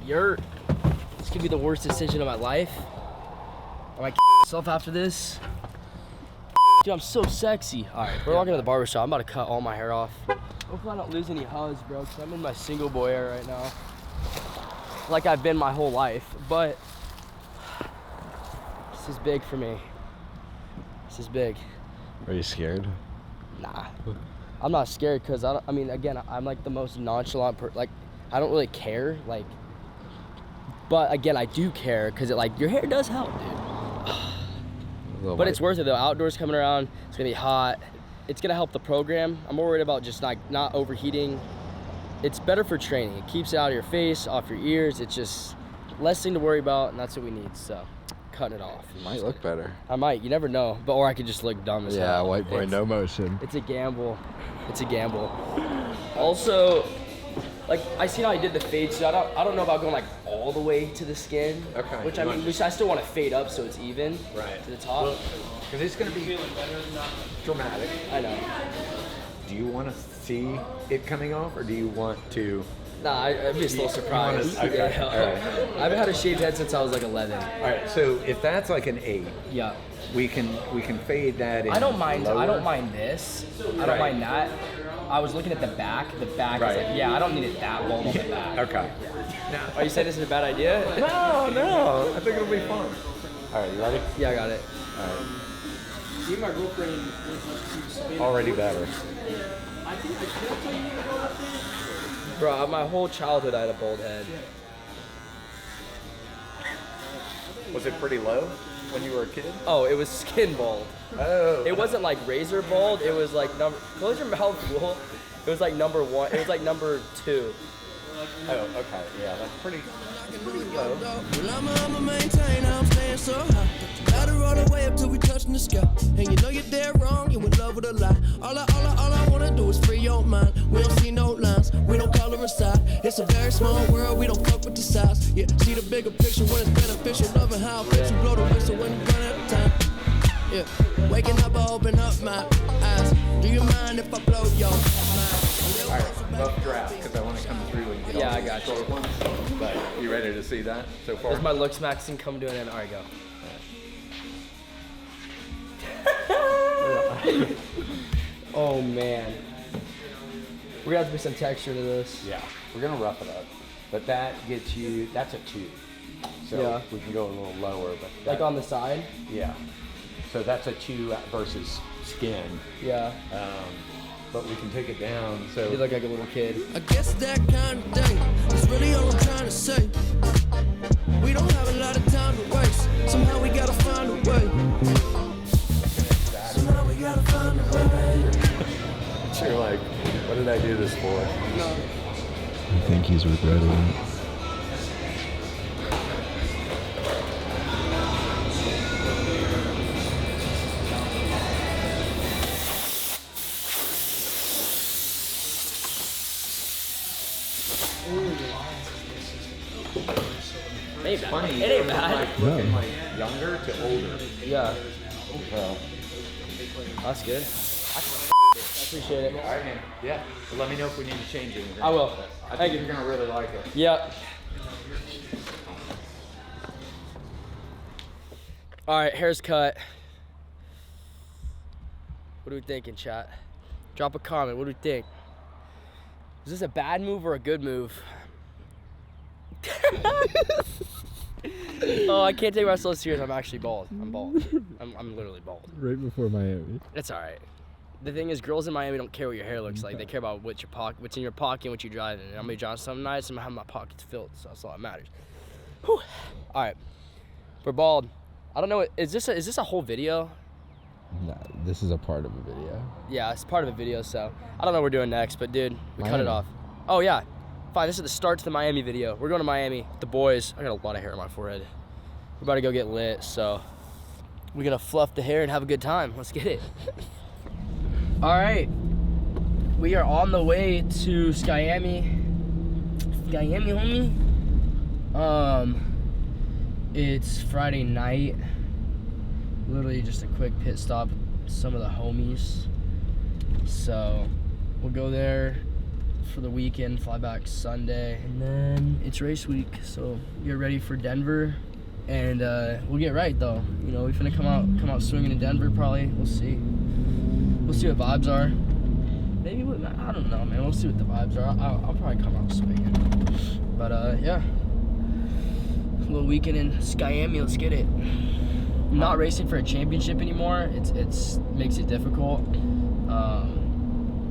This could be the worst decision of my life. I might myself after this. Dude, I'm so sexy. All right, we're walking to the barbershop. I'm about to cut all my hair off. Hopefully I don't lose any huzz, bro, because I'm in my single boy era right now. Like I've been my whole life, but this is big for me. This is big. Are you scared? Nah. I'm not scared because I mean, again, I'm like the most nonchalant like, I don't really care, like, but again, I do care because it, like, your hair does help, dude. But it's worth it though. Outdoors coming around, it's gonna be hot. It's gonna help the program. I'm more worried about just like not overheating. It's better for training. It keeps it out of your face, off your ears. It's just less thing to worry about, and that's what we need. So, cutting it off. You might look better. I might. You never know. But or I could just look dumb as hell. Yeah, white boy, no motion. It's a gamble. It's a gamble. Also, like, I see how I did the fade, so I don't know about going like all the way to the skin. Okay. Which I mean, I still want to fade up so it's even. Right. To the top. Because it's going to be dramatic. I know. Do you want to see it coming off, or do you want to? Nah, I'd be a little surprised. Okay. Yeah. All right. I haven't had a shaved head since I was like 11. All right. So if that's like an 8, Yeah. we can fade that in. I don't mind. Lower. I don't mind this. I don't mind that. I was looking at the back. The back is like, yeah, I don't need it that long on the back. Okay. Now, are you saying this is a bad idea? No. I think it'll be fun. All right, you ready? Yeah, I got it. All right. See, my girlfriend Already better. I think I should tell you to go with it. Bro, my whole childhood I had a bald head. Was it pretty low when you were a kid? Oh, it was skin bald. Oh. It wasn't like razor bald. It was like close your mouth, fool. It was like number 1. It was like number 2. Oh, okay. Yeah, that's pretty low. Well, I'ma maintain, I'm staying so high. Gotta roll the way up till we touching the sky. And you know you're dead wrong, you in love with a lie. All I wanna do is free your mind. We don't see no lines, we don't color a side. It's a very small world, we don't fuck with the size. Yeah, see the bigger picture when it's beneficial. Loving how it makes you blow the whistle when you run out of time. Yeah, waking up, I open up my eyes. Do you mind if I blow your mind? All right, rough draft, because I want to come through and get Yeah, all I the got you. short ones. But you ready to see that so far? Does my looks maxing come to an end? All right, go. Oh man, we're gonna have to put some texture to this. Yeah, we're gonna rough it up, but that gets you. That's a 2, so Yeah. we can go a little lower. But Like on the side. yeah, so that's a 2 versus skin. Yeah. But we can take it down. So You look like a little kid. I guess that kind of day is really all I'm trying to say. We don't have a lot of time to waste. Somehow we gotta find a way. Somehow we gotta find a way. you're like, what did I do this for? No. I think he's regretting it. It ain't bad. Funny. It ain't bad. Like looking like younger to older. Yeah. Well, That's good. I appreciate it. all right, man. Yeah. Well, let me know if we need to change anything. I will. I Thank think you. you're gonna really like it. Yep. All right, hair's cut. What are we thinking, chat? Drop a comment. What do we think? Is this a bad move or a good move? Oh, I can't take myself serious. I'm actually bald. I'm bald. I'm literally bald. Right before Miami. It's all right. The thing is, girls in Miami don't care what your hair looks like. They care about what's in your pocket and what you drive in. And I'm gonna be driving something nice. I'm gonna have my pockets filled, so that's all that matters. Whew. All right, we're bald. I don't know. Is this a whole video? Nah, this is a part of a video. Yeah, it's part of a video. So I don't know what we're doing next, but dude, we cut it Miami. off. Oh yeah, fine. This is the start to the Miami video. We're going to Miami with the boys. I got a lot of hair on my forehead. We're about to go get lit, so we're gonna fluff the hair and have a good time. Let's get it. All right, we are on the way to Skyami. Skyami, homie. It's Friday night. Literally just a quick pit stop with some of the homies. So we'll go there, for the weekend, fly back Sunday, and then it's race week. So get ready for Denver, and we'll get right though. You know, we finna come out swinging in Denver probably. We'll see. We'll see what vibes are. Maybe I don't know, man. We'll see what the vibes are. I'll probably come out swinging. But yeah, a little weekend in Miami. Let's get it. I'm not racing for a championship anymore. It's makes it difficult.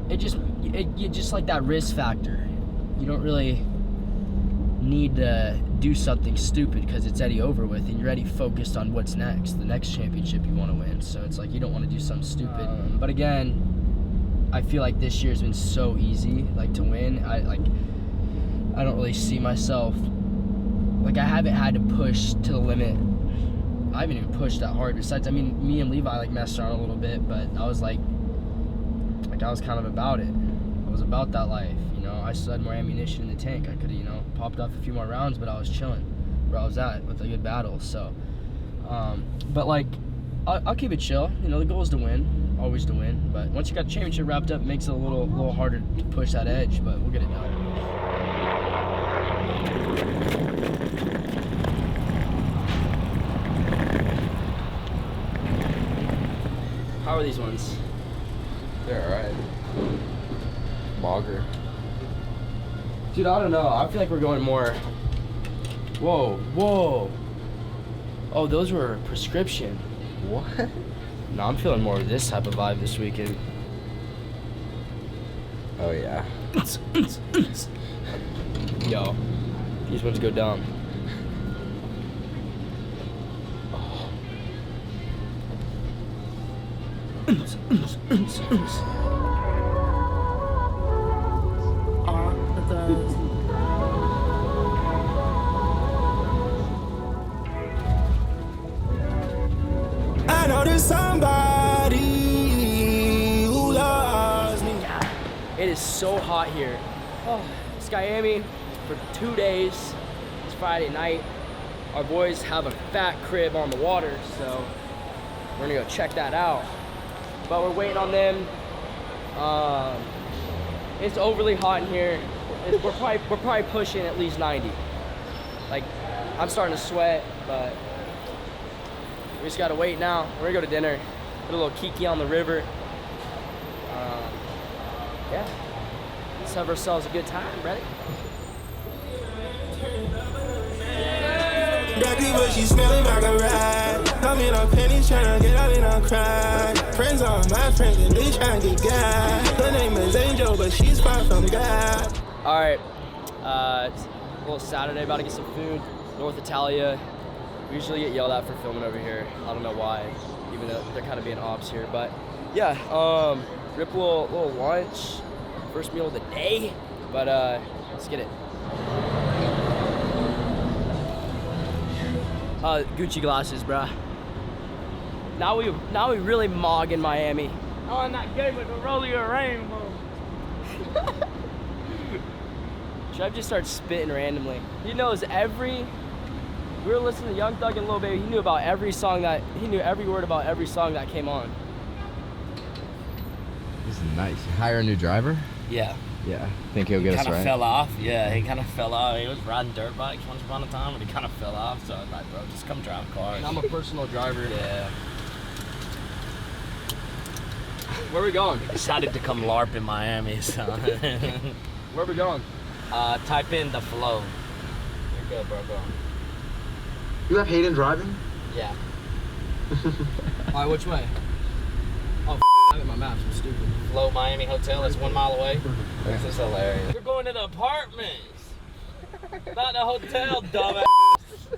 It just like that risk factor. You don't really need to do something stupid because it's already over with, and you're already focused on what's next, the next championship you want to win. So it's like you don't want to do something stupid. But again, I feel like this year's been so easy, like to win. I don't really see myself, like I haven't had to push to the limit. I haven't even pushed that hard. Besides, I mean, me and Levi like messed around a little bit, but I was like I was kind of about it. I was about that life, you know. I still had more ammunition in the tank. I could have, you know, popped off a few more rounds, but I was chilling where I was at with a good battle. So, but like, I'll keep it chill. You know, the goal is to win, always to win. But once you got the championship wrapped up, it makes it a little harder to push that edge. But we'll get it done. How are these ones? They're alright. Bogger. Dude, I don't know. I feel like we're going more. Whoa. Oh, those were prescription. What? No, I'm feeling more of this type of vibe this weekend. Oh yeah. Yo, these ones go down. I know there's somebody who loves me. It is so hot here. Oh, it's Miami for 2 days. It's Friday night. Our boys have a fat crib on the water, so we're gonna go check that out. But we're waiting on them. It's overly hot in here. We're probably pushing at least 90. Like, I'm starting to sweat, but we just gotta wait now. We're gonna go to dinner, put a little kiki on the river. Yeah, let's have ourselves a good time. Ready? That diva, she smelling like a rat. I'm in a penny trying to get out in a crack. Friends are my friends and they trying to get God. Her name is Angel, but she's far from God. All right, it's a little Saturday, about to get some food. North Italia. We usually get yelled at for filming over here. I don't know why, even though they're kind of being ops here. But yeah, rip a little lunch, first meal of the day. But let's get it. Gucci glasses, bruh. Now we really mog in Miami. Oh, I'm not good with the roller rainbow. Trev just starts spitting randomly. He knows every. We were listening to Young Thug and Lil Baby. He knew about every song he knew every word about every song that came on. This is nice. You hire a new driver? Yeah. Yeah. Think he'll get us Kind of right? fell off. Yeah, he kind of fell off. He was riding dirt bikes once upon a time, but he kind of fell off. So I was like, bro, just come drive cars. And I'm a personal driver. Yeah. Where are we going? Decided to come LARP in Miami, so. Where are we going? Type in the flow. You're good, bro. You have Haiden driving? Yeah. All right, which way? Oh, I got my maps. I'm stupid. Flow Miami Hotel is 1 mile away. This is hilarious. We're going to the apartments. Not the hotel, dumbass.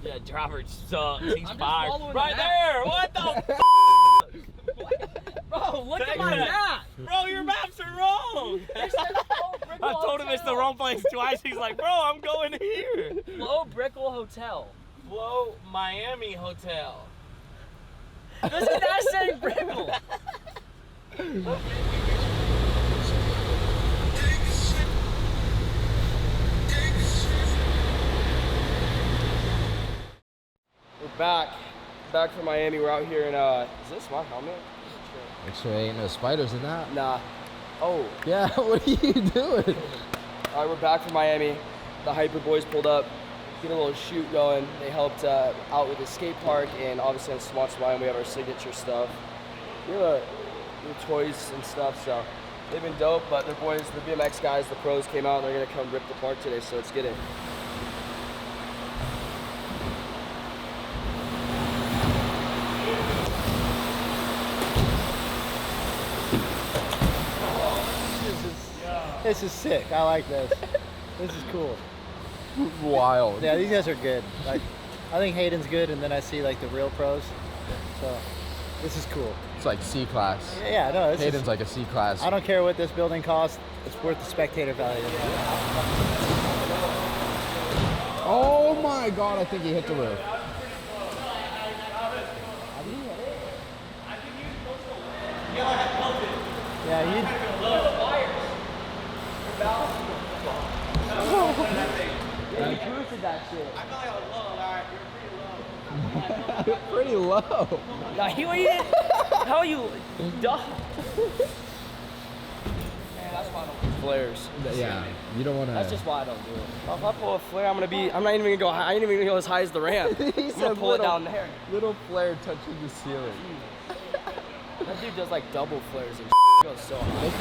Yeah, driver sucks. He's fired. Right there. What the Bro, look Take at my that. map. Bro, your maps are wrong. I told him it's the wrong place twice. He's like, bro, I'm going here. Flow Brickell Hotel. Flow Miami Hotel. This is not saying Brickell. We're back from Miami. We're out here in is this my helmet? Make sure there ain't no spiders in that. Nah. Oh. Yeah, what are you doing? All right, we're back from Miami. The Hyper boys pulled up, get a little shoot going. They helped out with the skate park, and obviously on Sponsored Miami, we have our signature stuff. We have little toys and stuff, so they've been dope. But the boys, the BMX guys, the pros came out. They're gonna come rip the park today, so let's get it. This is sick. I like this. This is cool. Wild. Yeah, these guys are good. Like, I think Hayden's good, and then I see like the real pros. So, this is cool. It's like C-class. Yeah, no, this Hayden's is. like a C-class. I don't care what this building costs. It's worth the spectator value. Oh my God, I think he hit the roof. Yeah, you. Yeah, you boosted that shit. Pretty low. Nah, what you did? How are you dumb? Man, that's why I don't do flares. Yeah, you don't want to. That's just why I don't do it. If I pull a flare, I'm not even gonna go high. I ain't even gonna go as high as the ramp. I'm gonna pull it down there. Little flare touching the ceiling. That dude does like double flares and goes so high.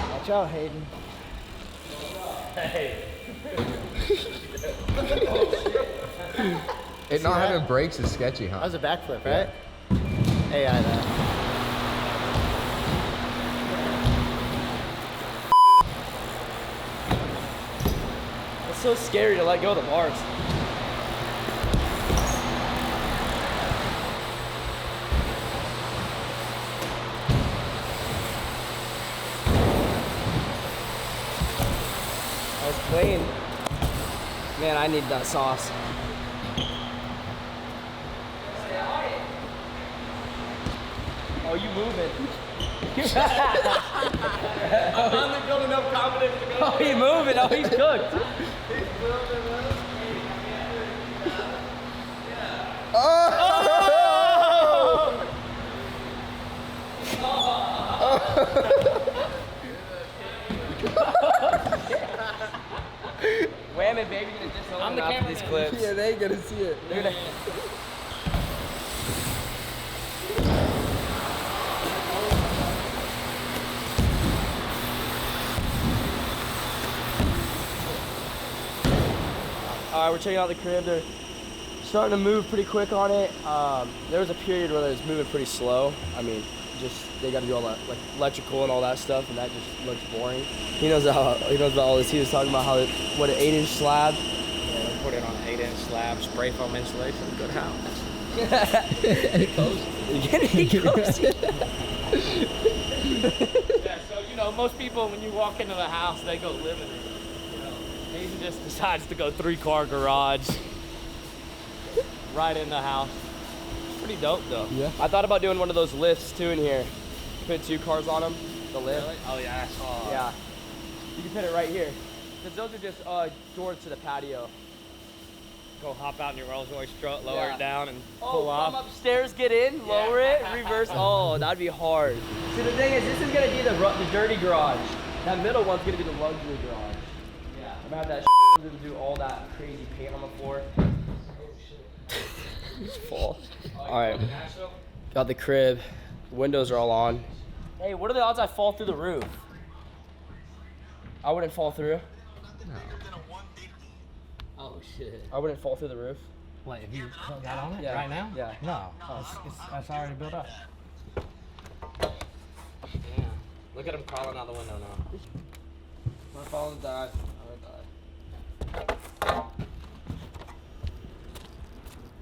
Watch out, Hayden. It not having brakes is sketchy, That huh? was a backflip, right? AI that. It's so scary to let go of the bars. That was clean. Man, I need that sauce. Oh, you moving. I'm finally building enough confidence to go. Oh, he moving. Oh, he's cooked. Wham it, baby. Gonna disown I'm the after these cameraman. clips. Yeah, they ain't gonna see it. They're gonna... All right, we're checking out the crib. They're starting to move pretty quick on it. There was a period where it was moving pretty slow. I mean, just they got to do all that like electrical and all that stuff, and that just looks boring. He knows about all this. He was talking about how what an 8-inch slab. Yeah, we put it on an 8-inch slab, spray foam insulation, good house. He goes. Yeah, so you know, most people when you walk into the house, they go live in it. You know, Hayden just decides to go 3-car garage right in the house. It's pretty dope though. Yeah. I thought about doing one of those lifts too in here. Put 2 cars on them. The lift. Really? Oh yeah, I saw. Yeah. You can put it right here. Because those are just doors to the patio. Go hop out in your Rolls Royce strut, lower Yeah. it down, and Oh, pull come off. upstairs, get in, lower it, reverse. Oh, that'd be hard. See, the thing is, this is gonna be the dirty garage. That middle one's gonna be the luxury garage. Yeah. I'm gonna have that to do all that crazy paint on the floor. Just fall. All right. Got the crib. The windows are all on. Hey, what are the odds I fall through the roof? I wouldn't fall through. Oh shit. I wouldn't fall through the roof. Wait, have you got on it Yeah. right now? Yeah. No. Oh, that's already built up. Yeah. Look at him crawling out the window now. My phone's died.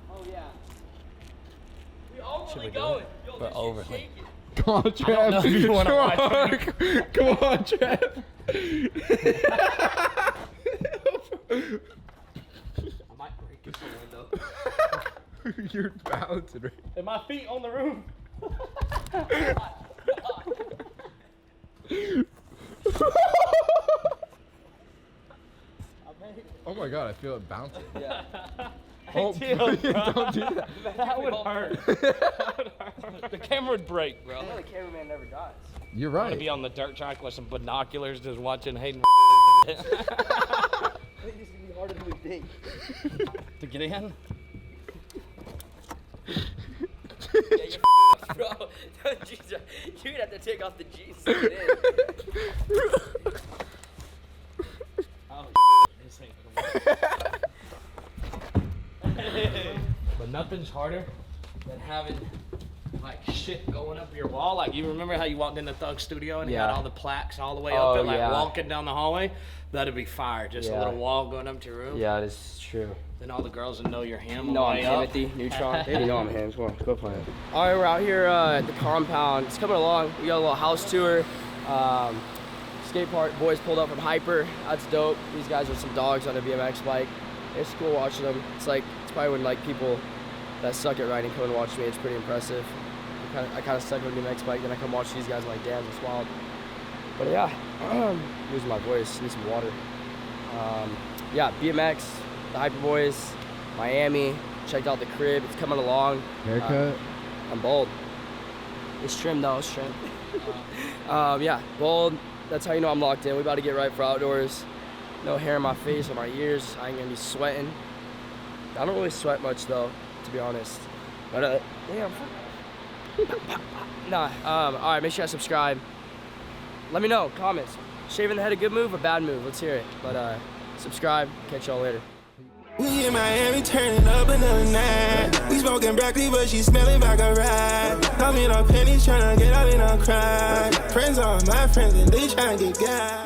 Oh yeah. We all Should we do going. it? Yo, We're this over. shit's shaking. Come on, Trev. know if you wanna watch Come on, Trev. I might break this window. You're bouncing right. And my feet on the roof. I made it. Oh my god, I feel it bouncing. Yeah. Oh, Chill, please, bro. don't do that. That would hurt. That would hurt. The camera would break, bro. I know the cameraman never dies. You're I'm gonna right. be on the dirt track with some binoculars just watching Hayden I think this is gonna be harder than we think. to get in. Yeah, you're bro. You're gonna have to take off the G's to get in. Oh, this ain't gonna work. But nothing's harder than having like shit going up your wall. Like you remember how you walked in the Thug studio and you had Yeah. all the plaques all the way Oh, up it, like yeah. walking down the hallway? That'd be fire. Just a Yeah. little wall going up to your room. Yeah, this is true. Then all the girls would know you're him. You know on I'm the way up. Timothy Neutron. They know I'm him. Come on, let's go play it. All right, we're out here at the compound. It's coming along. We got a little house tour. Skate park. Boys pulled up from Hyper. That's dope. These guys are some dogs on a BMX bike. It's cool watching them. It's probably when like people that suck at riding come and watch me. It's pretty impressive. I kind of suck on a BMX bike, then I come watch these guys. I'm like, damn, it's wild. But yeah, losing my voice. Need some water. Yeah, BMX, the Hyper Boys, Miami. Checked out the crib. It's coming along. Haircut. I'm bald. It's trimmed though. It's trimmed. Yeah, bald. That's how you know I'm locked in. We about to get right for outdoors. No hair in my face or my ears. I ain't gonna be sweating. I don't really sweat much though, to be honest. But damn. Nah. All right. Make sure you guys subscribe. Let me know. Comments. Shaving the head a good move or bad move? Let's hear it. But subscribe. Catch y'all later. We in Miami turning up another night. We smoking broccoli, but she smelling like a ride. I'm in our pennies trying to get out in our cry. Friends are my friends and they trying to get guys.